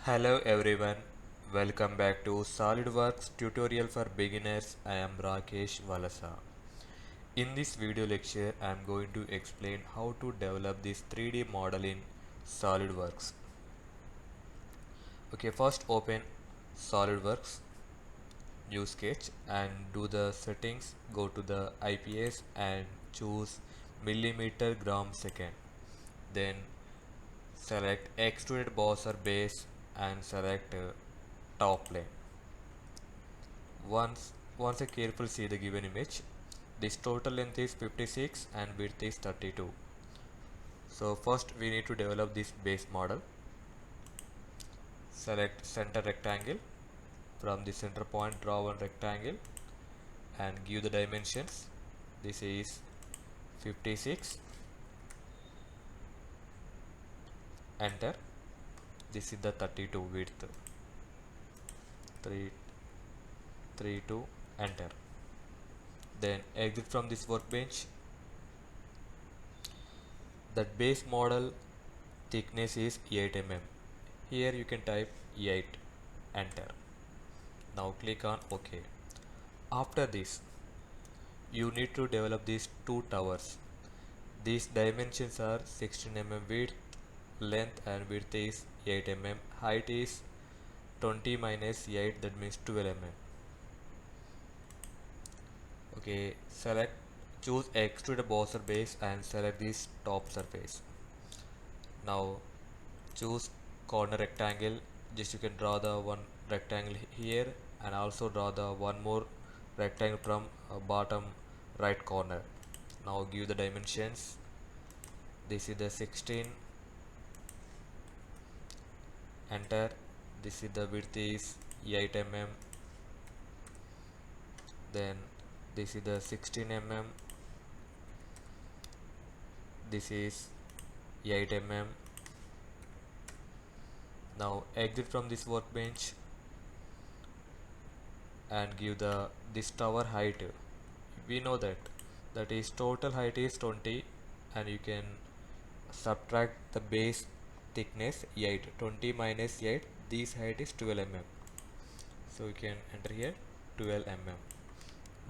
Hello everyone, welcome back to SolidWorks tutorial for beginners. I am Rakesh VALASA. In this video lecture, I am going to explain how to develop this 3D model in SolidWorks. Okay, first open SolidWorks, new sketch and do the settings. Go to the IPS and choose millimeter gram second. Then select extruded boss or base and select top plane. Once I carefully see the given image, this total length is 56 and width is 32. So first we need to develop this base model. Select center rectangle. From the center point draw one rectangle and give the dimensions. This is 56. Enter. This is the 32 width. 32. Enter. Then exit from this workbench. That base model thickness is 8 mm. Here you can type 8. Enter. Now click on OK. After this, you need to develop these two towers. These dimensions are 16 mm width, length and width is 8 mm, height is 20 minus 8, that means 12 mm. Okay, choose extrude boss or base and select this top surface. Now choose corner rectangle. Just you can draw the one rectangle here and also draw the one more rectangle from bottom right corner. Now give the dimensions. This is the 16. Enter. This is the width is 8 mm. Then this is the 16 mm. This is 8 mm. Now exit from this workbench and give this tower height. We know that is total height is 20 and you can subtract the base thickness 8. 20 minus 8, this height is 12 mm. So you can enter here 12 mm.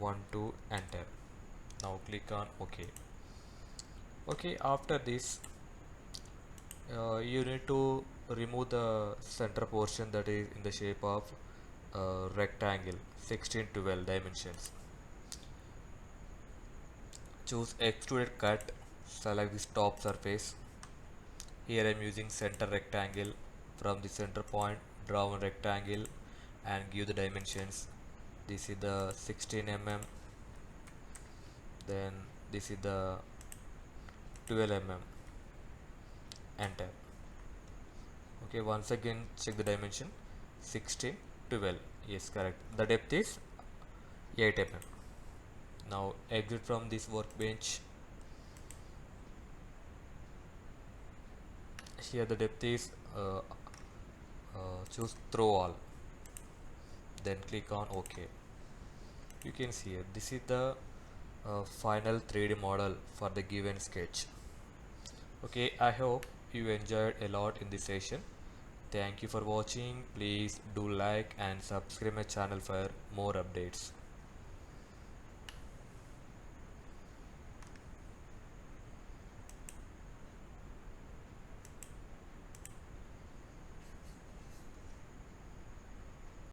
1, 2, enter. Now click on OK. Okay, after this you need to remove the center portion that is in the shape of rectangle 16 12 dimensions. Choose extruded cut, select this top surface. Here I am using center rectangle. From the center point draw one rectangle and give the dimensions. This is the 16 mm. Then this is the 12 mm. Enter. Okay, once again check the dimension. 16 12, yes, correct. The depth is 8 mm. Now exit from this workbench. Here the depth is choose throw all, then click on OK. You can see here this is the final 3D model for the given sketch. Okay, I hope you enjoyed a lot in this session. Thank you for watching. Please do like and subscribe my channel for more updates.